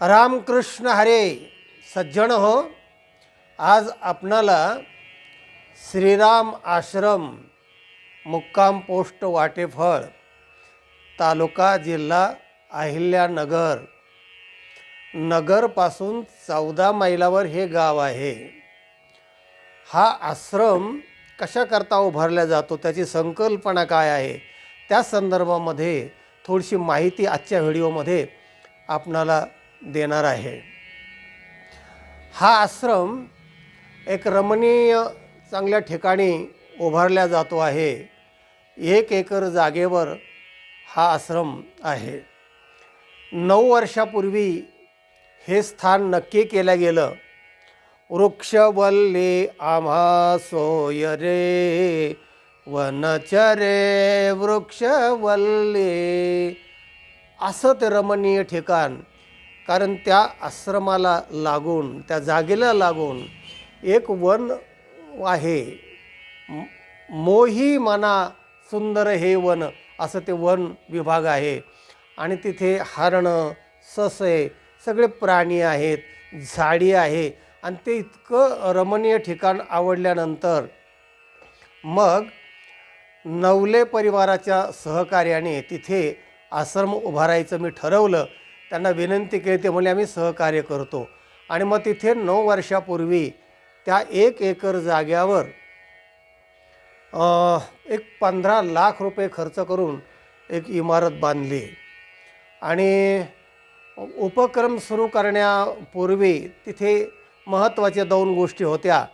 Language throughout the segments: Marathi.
रामकृष्ण हरे. सज्जन हो, आज आपणाला श्रीराम आश्रम मुक्काम पोस्ट वाटेफळ, तालुका जिल्हा अहिल्यानगर, नगरपासून 14 मैलावर हे गाव आहे. हा आश्रम कशाकरता उभारला जातो, त्याची संकल्पना काय आहे, त्या संदर्भामध्ये थोडीशी माहिती आजच्या व्हिडिओमध्ये आपणाला देणार आहे. हा आश्रम एक रमणीय चांगल्या ठिकाणी उभारला जातो आहे. 1 एकर जागेवर हा आश्रम आहे. 9 वर्षापूर्वी हे स्थान नक्की केलं गेलं. वृक्षवल्ली आम्हा सोय रे, वनचरे वृक्षवल्ली, असं ते रमणीय ठिकाण. कारण त्या आश्रमाला लागून, त्या जागेला लागून एक वन आहे. मोही मना सुंदर हे वन, असं ते वन विभाग आहे. आणि तिथे हरणं, ससे, सगळे प्राणी आहेत, झाडी आहे. आणि ते इतकं रमणीय ठिकाण आवडल्यानंतर मग नवले परिवाराच्या सहकार्याने तिथे आश्रम उभारायचं मी ठरवलं. त्यांना विनंती केली, ते म्हणले आम्ही सहकार्य करतो. आणि मग तिथे 9 वर्षापूर्वी त्या 1 एकर जाग्यावर एक 15 लाख रुपये खर्च करून एक इमारत बांधली. आणि उपक्रम सुरू करण्यापूर्वी तिथे महत्त्वाच्या 2 गोष्टी होत्या.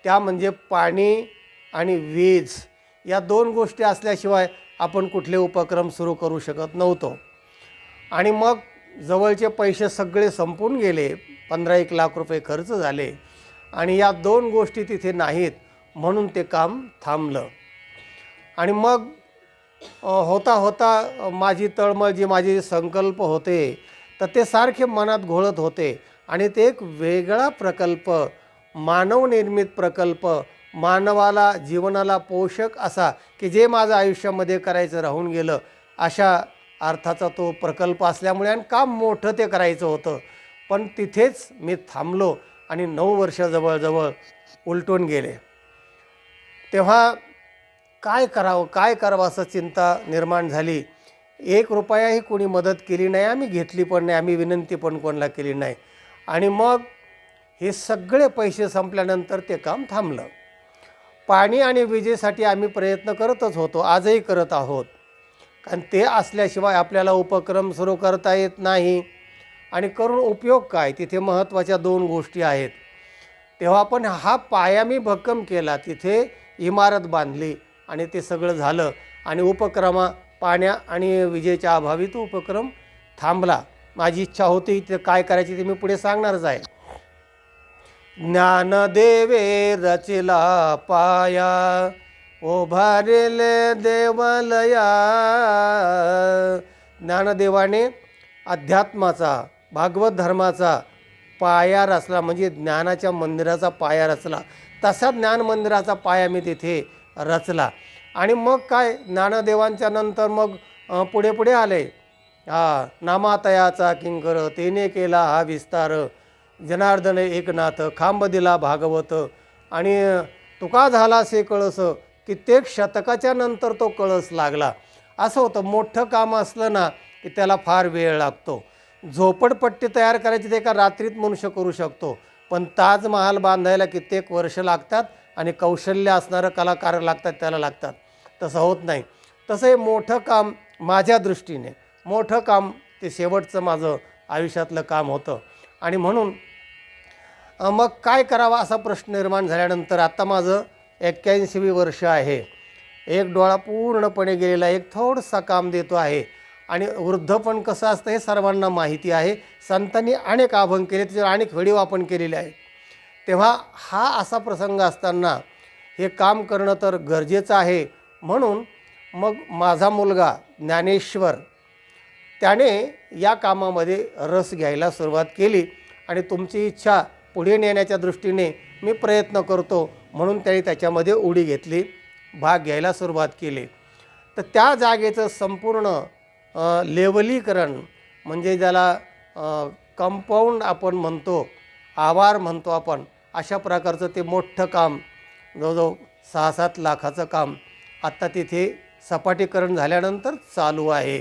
त्या म्हणजे पाणी आणि वीज. या 2 गोष्टी असल्याशिवाय आपण कुठले उपक्रम सुरू करू शकत नव्हतो. आणि मग जवळचे पैसे सगळे संपून गेले. 15-1 लाख रुपये खर्च झाले. आणि या 2 गोष्टी तिथे नाहीत, म्हणून ते काम थांबलं. आणि मग होता होता माझी तळमळ, जी माझे संकल्प होते, तर ते सारखे मनात घोळत होते. आणि ते एक वेगळा प्रकल्प, मानवनिर्मित प्रकल्प, मानवाला, जीवनाला पोषक असा, की जे माझं आयुष्यामध्ये करायचं राहून गेलं, अशा अर्थाचा तो प्रकल्प असल्यामुळे आणि काम मोठं ते करायचं होतं. पण तिथेच मी थांबलो आणि 9 वर्ष जवळजवळ उलटून गेले. तेव्हा काय करावं असं चिंता निर्माण झाली. 1 रुपयाही कोणी मदत केली नाही, आम्ही घेतली पण नाही, आम्ही विनंती पण कोणाला केली नाही. आणि मग हे सगळे पैसे संपल्यानंतर ते काम थांबलं. पाणी आणि विजेसाठी आम्ही प्रयत्न करतच होतो, आजही करत आहोत. कारण ते असल्याशिवाय आपल्याला उपक्रम सुरू करता येत नाही. आणि करून उपयोग काय, तिथे महत्त्वाच्या 2 गोष्टी आहेत. तेव्हा पण हा पाया मी भक्कम केला, तिथे इमारत बांधली आणि ते सगळं झालं. आणि पाण्या आणि विजेच्या अभावी तो उपक्रम थांबला. माझी इच्छा होती ते काय करायची ते मी पुढे सांगणारच आहे. ज्ञानदेवे रचिला पाया, उभारिले देवालया. ज्ञानदेवाने अध्यात्माचा, भागवत धर्माचा पाया रचला, म्हणजे ज्ञानाच्या मंदिराचा पाया रचला. तसा ज्ञान मंदिराचा पाया मी तिथे रचला. आणि मग काय, ज्ञानदेवांच्या नंतर मग पुढे पुढे आले. नामातयाचा किंकर, तेने केला हा विस्तार, जनार्दन एकनाथ, खांब दिला भागवत. आणि तुका झाला से कळस, कित्येक शतकाच्या नंतर तो कळस लागला. असं होतं, मोठं काम असलं ना की त्याला फार वेळ लागतो. झोपडपट्टी तयार करायची ते एका रात्रीत मनुष्य करू शकतो, पण ताजमहाल बांधायला कित्येक वर्ष लागतात आणि कौशल्य असणारं कलाकार लागतात, त्याला लागतात. तसं होत नाही. तसं हे मोठं काम, माझ्या दृष्टीने मोठं काम, ते शेवटचं माझं आयुष्यातलं काम होतं. आणि म्हणून मग काय करावं असा प्रश्न निर्माण झाल्यानंतर आता माझं 81वी वर्ष आहे. एक डोळा पूर्णपणे गेलेला, एक थोडंसं काम देतो आहे. आणि वृद्धपण कसं असतं हे सर्वांना माहिती आहे. संतांनी अनेक अभंग केले, त्याच्यावर अनेक व्हिडिओ आपण केलेले आहेत. तेव्हा हा असा प्रसंग असताना हे काम करणं तर गरजेचं आहे. म्हणून मग माझा मुलगा ज्ञानेश्वर, त्याने या कामामध्ये रस घ्यायला सुरुवात केली. आणि तुमची इच्छा पुढे नेण्याच्या दृष्टीने मी प्रयत्न करतो, म्हणून त्याने त्याच्यामध्ये उडी घेतली, भाग घ्यायला सुरुवात केली. तर त्या जागेचं संपूर्ण लेवलीकरण, म्हणजे ज्याला कंपाऊंड आपण म्हणतो, आवार म्हणतो आपण, अशा प्रकारचं ते मोठं काम जवळजवळ 6-7 लाखाचं काम आत्ता तिथे सपाटीकरण झाल्यानंतर चालू आहे.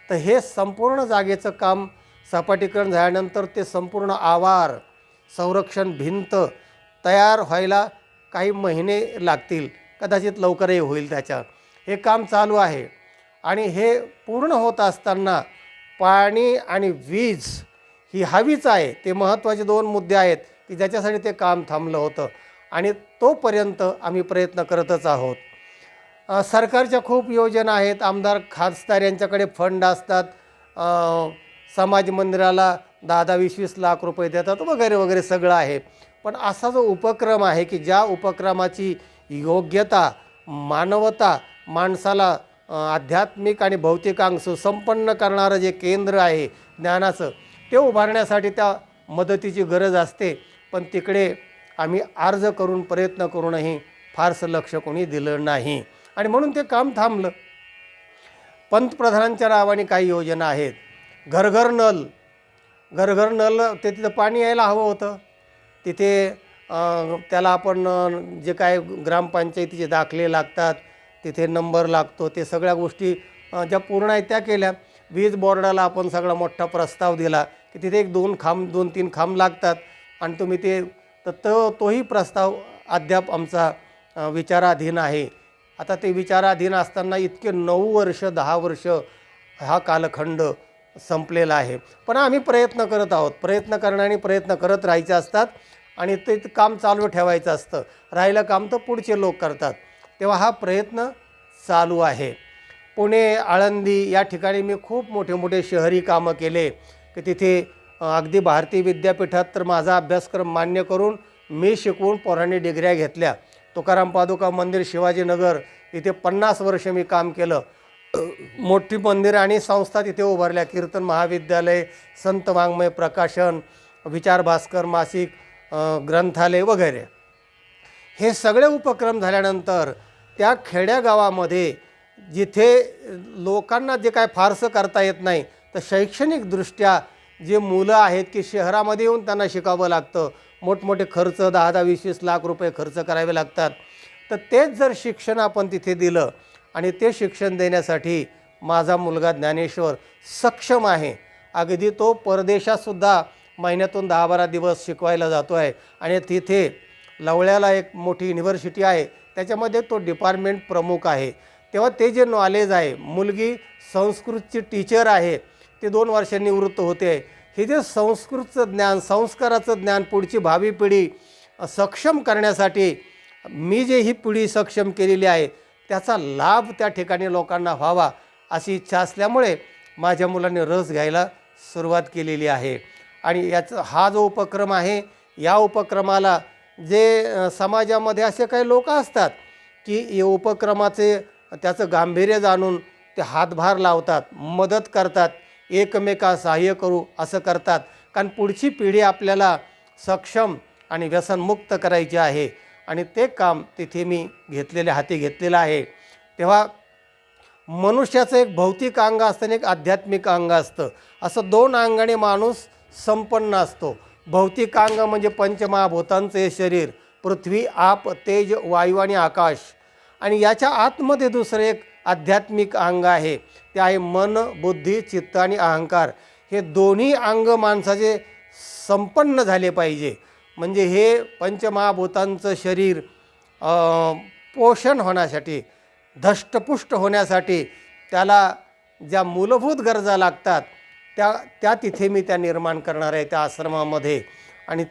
तर हे संपूर्ण जागेचं काम सपाटीकरण झाल्यानंतर ते संपूर्ण आवार, संरक्षण भिंत तयार व्हायला काही महिने लागतील, कदाचित लवकरही होईल. हे काम चालू आहे. आणि हे पूर्ण होत असताना पाणी आणि वीज ही हवीच आहे. ते महत्त्वाचे 2 मुद्दे आहेत की ज्याच्यासाठी ते काम थांबलं होतं आणि तोपर्यंत आम्ही प्रयत्न करतच आहोत. सरकारच्या खूप योजना आहेत. आमदार खासदार यांच्याकडे फंड असतात. समाज मंदिराला 10-20 लाख रुपये देतात वगैरे वगैरे सगळं आहे. पण असा जो उपक्रम आहे की ज्या उपक्रमाची योग्यता, मानवता, माणसाला आध्यात्मिक आणि भौतिकांग सुसंपन्न करणारं जे केंद्र आहे ज्ञानाचं, ते उभारण्यासाठी त्या मदतीची गरज असते. पण तिकडे आम्ही अर्ज करून प्रयत्न करूनही फारसं लक्ष कोणी दिलं नाही आणि म्हणून ते काम थांबलं. पंतप्रधानांच्या नावाने काही योजना आहेत. घरघर नल, घरघर नल, ते तिथं पाणी यायला हवं होतं. तिथे त्याला आपण जे काय ग्रामपंचायतीचे दाखले लागतात, तिथे नंबर लागतो, ते सगळ्या गोष्टी ज्या पूर्ण आहेत त्या केल्या. वीज बोर्डाला आपण सगळा मोठा प्रस्ताव दिला की तिथे 2-3 खांब लागतात आणि तुम्ही ते तोही प्रस्ताव अद्याप आमचा विचाराधीन आहे. आता ते विचाराधीन असताना इतके 9 वर्ष 10 वर्ष हा कालखंड संपलेला आहे. पण आम्ही प्रयत्न करत आहोत. प्रयत्न करण्याने प्रयत्न करत राहायचे असतात आणि ते काम चालू ठेवायचं असतं. राहिलं काम तर पुढचे लोक करतात. तेव्हा हा प्रयत्न चालू आहे. पुणे, आळंदी या ठिकाणी मी खूप मोठे मोठे शहरी कामं केले की तिथे अगदी भारतीय विद्यापीठात तर माझा अभ्यासक्रम मान्य करून मी शिकवून पोरांनी डिग्र्या घेतल्या. तुकाराम पादुका मंदिर, शिवाजीनगर इथे 50 वर्ष मी काम केलं. मोठी मंदिरं आणि संस्था तिथे उभारल्या. कीर्तन महाविद्यालय, संत वाङ्मय प्रकाशन, विचार भास्कर मासिक, ग्रंथालय वगैरे. हे सगळे उपक्रम झाल्यानंतर त्या खेड्यागावामध्ये जिथे लोकांना जे काय फारसं करता येत नाही, तर शैक्षणिकदृष्ट्या जे मुलं आहेत की शहरामध्ये येऊन त्यांना शिकावं लागतं, मोठमोठे खर्च 10-20 लाख रुपये खर्च करावे लागतात. तर तेच जर शिक्षण आपण तिथे दिलं आणि ते शिक्षण देण्यासाठी माझा मुलगा ज्ञानेश्वर सक्षम आहे. अगदी तो परदेशातसुद्धा महिन्यातून 10-12 दिवस शिकवायला जातो आहे आणि तिथे लवळ्याला एक मोठी युनिव्हर्सिटी आहे, त्याच्यामध्ये तो डिपार्टमेंट प्रमुख आहे. तेव्हा ते जे नॉलेज आहे, मुलगी संस्कृतची टीचर आहे, ते 2 वर्षांनी निवृत्त होते. हे जे संस्कृतचं ज्ञान, संस्काराचं ज्ञान पुढची भावी पिढी सक्षम करण्यासाठी मी जे ही पिढी सक्षम केलेली आहे त्याचा लाभ त्या ठिकाणी लोकांना व्हावा अशी इच्छा असल्यामुळे माझ्या मुलांनी रस घ्यायला सुरुवात केलेली आहे. आणि हा जो उपक्रम आहे, या उपक्रमाला जे समाजामध्ये असे काही लोक असतात की या उपक्रमाचे त्याचं गांभीर्य जाणून ते हातभार लावतात, मदत करतात, एकमेका सहाय्य करू असं करतात. कारण पुढची पिढी आपल्याला सक्षम आणि व्यसनमुक्त करायची आहे आणि ते काम तिथे मी हाती घेतलेलं आहे. तेव्हा मनुष्याचं एक भौतिक अंग असतं आणि एक आध्यात्मिक अंग असतं. असं 2 अंगाने माणूस संपन्न असतो. भौतिक अंग म्हणजे पंचमहाभूतांचं हे शरीर, पृथ्वी, आप, तेज, वायू आणि आकाश. आणि याच्या आतमध्ये दुसरं एक आध्यात्मिक अंग आहे, ते आहे मन, बुद्धी, चित्त आणि अहंकार. हे दोन्ही अंग माणसाचे संपन्न झाले पाहिजे. म्हणजे हे पंचमहाभूतांचं शरीर पोषण होण्यासाठी, धष्टपुष्ट होण्यासाठी त्याला ज्या मूलभूत गरजा लागतात त्या तिथे मी निर्माण करणार आहे त्या आश्रमामध्ये. आणि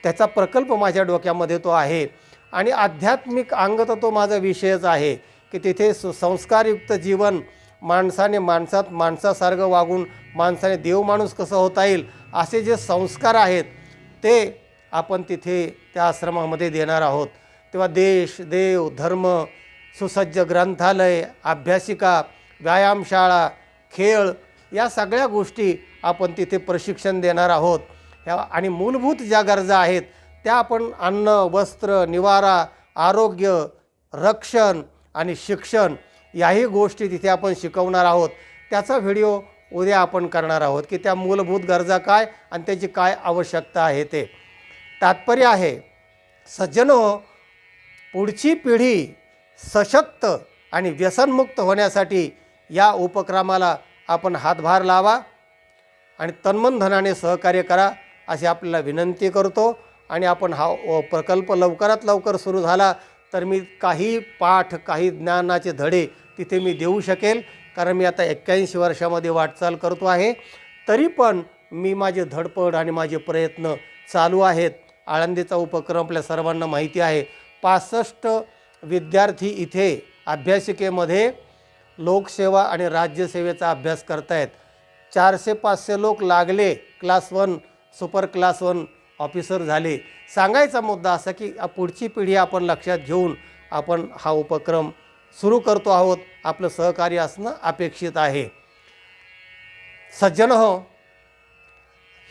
त्याचा प्रकल्प माझ्या डोक्यामध्ये तो आहे. आणि आध्यात्मिक अंग तर तो माझा विषयच आहे की तिथे संस्कारयुक्त जीवन, माणसाने माणसासारखं वागून माणसाने देव माणूस कसं होता येईल असे जे संस्कार आहेत ते आपण तिथे त्या आश्रमामध्ये देणार आहोत. तेव्हा देश, देव, धर्म, सुसज्ज ग्रंथालय, अभ्यासिका, व्यायामशाळा, खेळ या सगळ्या गोष्टी आपण तिथे प्रशिक्षण देणार आहोत. आणि मूलभूत ज्या गरजा आहेत त्या आपण अन्न, वस्त्र, निवारा, आरोग्य, रक्षण आणि शिक्षण याही गोष्टी तिथे आपण शिकवणार आहोत. त्याचा व्हिडिओ उद्या आपण करणार आहोत की त्या मूलभूत गरजा काय आणि त्याची काय आवश्यकता आहे ते. तात्पर्य आहे, सज्जनो, पुढची पिढी सशक्त आणि व्यसनमुक्त होण्यासाठी या उपक्रमाला आपण हातभार लावा आणि तन्मन धनाने सहकार्य करा अशी आपल्याला विनंती करतो. आणि आपण हा प्रकल्प लवकरात लवकर सुरू झाला तर मी काही पाठ, काही ज्ञानाचे धडे तिथे मी देऊ शकेल, कारण मी आता 81 वर्षामध्ये वाटचाल करतो आहे. तरी पण मी माझे धडपड आणि माझे प्रयत्न चालू आहेत. आळंदीचा उपक्रम आपल्या सर्वांना माहिती आहे. 65 विद्यार्थी इथे अभ्यासिकेमध्ये लोकसेवा आणि राज्यसेवेचा अभ्यास करतायत. 400-500 लोक लागले, क्लास 1 सुपर क्लास 1 ऑफिसर झाले. सांगायचा मुद्दा असा की पुढची पिढी आपण लक्षात घेऊन आपण हा उपक्रम सुरू करतो आहोत. आपलं सहकार्य असणं अपेक्षित आहे. सज्जन हो,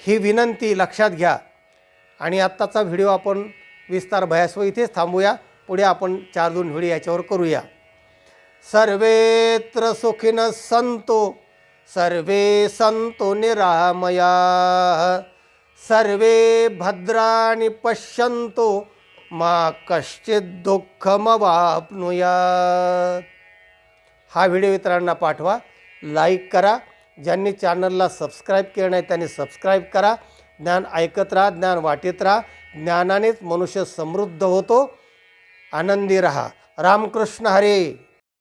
ही विनंती लक्षात घ्या. आणि आत्ताचा व्हिडिओ आपण विस्तार भयासव इथेच थांबूया. पुढे आपण 4-2 व्हिडिओ याच्यावर करूया. सर्वेत्र सुखिनः सन्तु, सर्वे सन्तु निरामया, सर्वे भद्राणि पश्यन्तु, मा कश्चित् दुःखमवाप्नुयात्. हा व्हिडिओ इतरांना पाठवा, लाईक करा. ज्यांनी चॅनलला सबस्क्राईब केलं नाही त्यांनी सबस्क्राईब करा. ज्ञान ऐकत राहा, ज्ञान वाटीत राहा. ज्ञानानेच मनुष्य समृद्ध होतो. आनंदी रहा. रामकृष्ण हरी.